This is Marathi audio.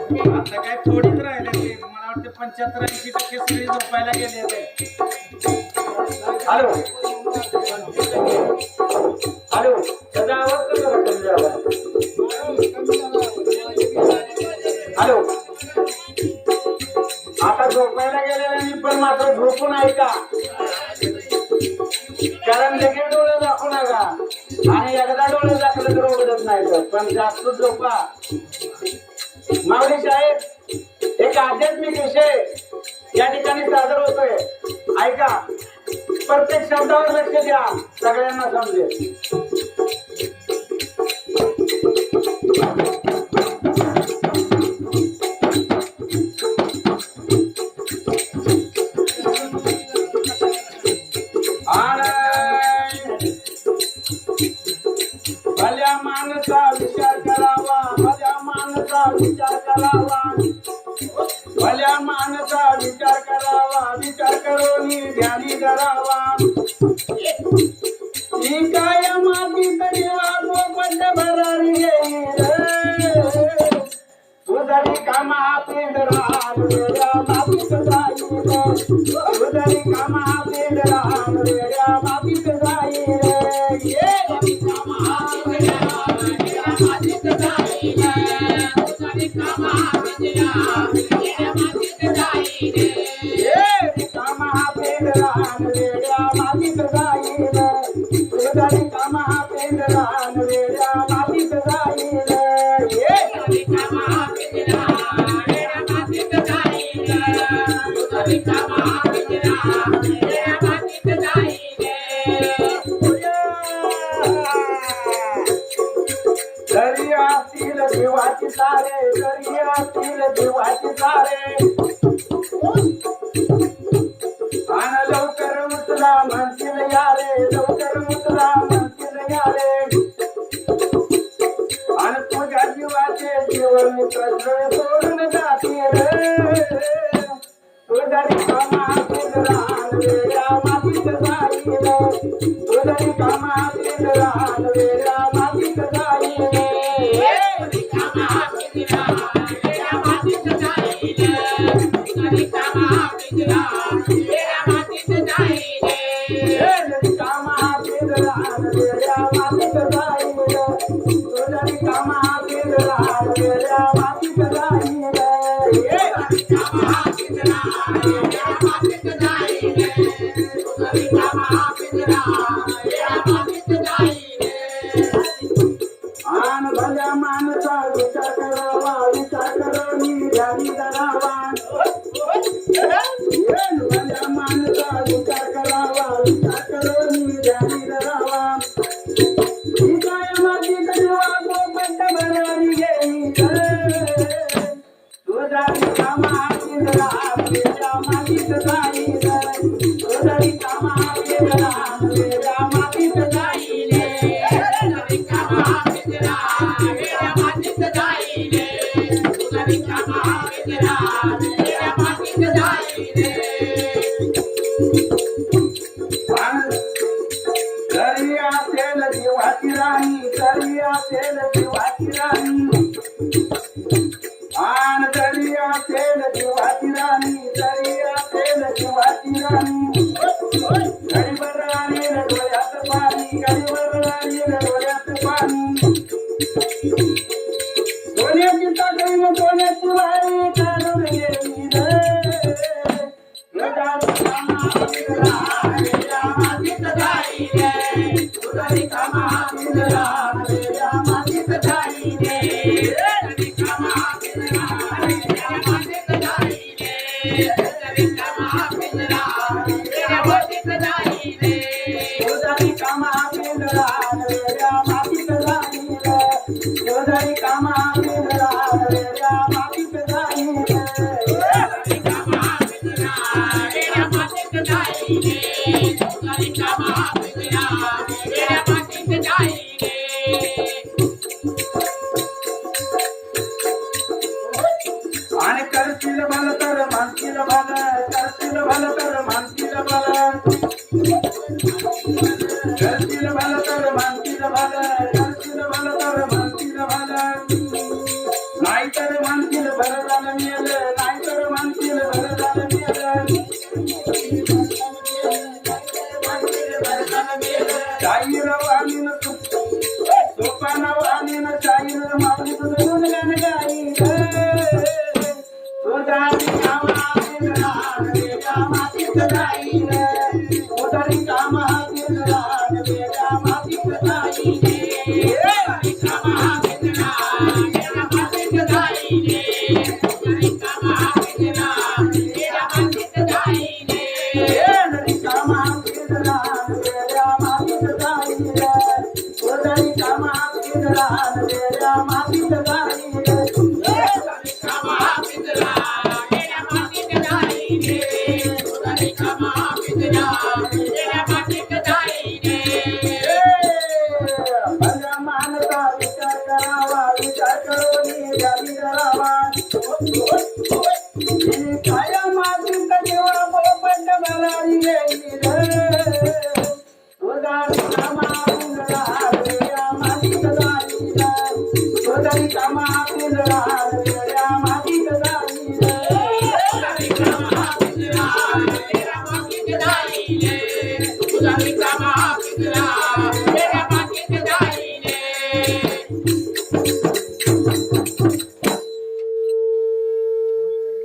आता काय थोडीच राहिले ते मला वाटतं 75-80% सगळी झोपायला गेले ते. हॅलो हॅलो त्याचा आवाज कसा वाटतो? हॅलो आता झोपायला गेलेल्या पण मात्र झोपून ऐका, कारण लगेच डोळे दाखवू नका आणि एकदा डोळे दाखवले तर उघडत नाही, पण जास्त झोपा. माऊली साहेब एक आध्यात्मिक विषय या ठिकाणी सादर होतोय, ऐका. प्रत्येक शब्दावर लक्ष द्या, सगळ्यांना समजेल. भल्या माणसा विचार करावा, भल्या माणसा विचार करावा, भल्या माणसा विचार करावा, विचार करून ध्यानी धरावा. ही काय मातीत देवा पोपट भरारी येईल, तुझरी कामा पिंडरा वेड्या मातीत जाईल, तुझरी कामा पिंडरा वेड्या मातीत जाईल. ये कामा पिंडरा वेड्या मातीत जाईल, तुझरी कामा पिंडरा वेड्या मातीत जाईल. ये कामा पिंडरा वेड्या मातीत जाईल, तुझरी कामा पिंडरा वेड्या मातीत जाईल. ये कामा पिंडरा वेड्या मातीत जाईल, तुझरी कामा पिंडरा वेड्या मातीत जाईल. जरी असतील देवाची तारे, जरी असतील देवाची तारे, आणि लवकर उचला म्हणतील यारे, लवकर उचला म्हणतील यारे. आणि तुझ्या जीवाचे जीवन प्रश्न सोडून जातील, तुझ्या कामा पिंजरा वेड्या मातीत जाईल, तुझ्या कामा पिंजरा वेड्या मातीत जाईल. कामा पिंजरा वेड्या मातीत जाईल, तुझ्या कामा पिंजरा वेड्या मातीत जाईल. कामा पिंजरा वेड्या मातीत जाईल, तुझ्या कामा पिंजरा वेड्या मातीत जाईल. कामा पिंजरा वेड्या मातीत जाईल, तुझ्या कामा पिंजरा वेड्या मातीत जाईल. आन भल्या माणसा विचार करावा, विचार करून ध्यानी धरावा. भल्या माणसा विचार करावा, विचार करून ध्यानी धरावा. ही काय माझी देवा पोपट भरारी येईल, तुझा कामा पिंजरा वेड्या मातीत जाईल, तुझा कामा पिंजरा वेड्या मातीत जाईल. कामा पिंजरा वेड्या मातीत जाईल, तुझा कामा पिंजरा वेड्या मातीत जाईल. जरी असेल देवाची राणी, जरी असेल देवाची राणी, आन जरी असेल देवाची राणी, जरी असेल देवाची राणी. गरीबर राणी डोळ्यात पाणी, गरीबर राणी डोळ्यात पाणी. सोन्याची ताकद सोन्याची वारी काढून गेली रे, तुझा कामा पिंजरा वेड्या मातीत जाईल, तुझा कामा पिंजरा वेड्या मातीत जाईल. कामा पिंजरा वेड्या मातीत जाईल, कामा पिंजरा वेड्या मातीत जाईल, तुझा कामा पिंजरा वेड्या मातीत जाईल, तुझा कामा पिंजरा वेड्या मातीत जाईल. कामा पिंजरा वेड्या मातीत जाईल, तुझा कामा पिंजरा वेड्या मातीत जाईल. आणि करशील भलं तर मानशील भलं, करशील भलं तर मानशील भलं, करशील भलं तर मानशील भलं, करशील भलं तर मानशील भलं. नाहीतर मानशील भलं माऊली तुझं गुणगान गाईन तुझा रिकामा पिंजरा वेगळ्या मातीत जाईन तुझा रिकामा पिंजरा वेगळ्या मातीत जाईन रिकामा पिंजरा वेगळ्या मातीत जाईन रिकामा पिंजरा वेगळ्या मातीत जाईन रिकामा पिंजरा वेगळ्या मातीत जाईन तुझा रिकामा पिंजरा वेगळ्या मातीत जाईन रिकामा पिंजरा वेगळ्या मातीत जाईन तुझा रिकामा पिंजरा वेगळ्या मातीत जाईन भल्या मानता विचार करावा विचार करून द्यावी करावा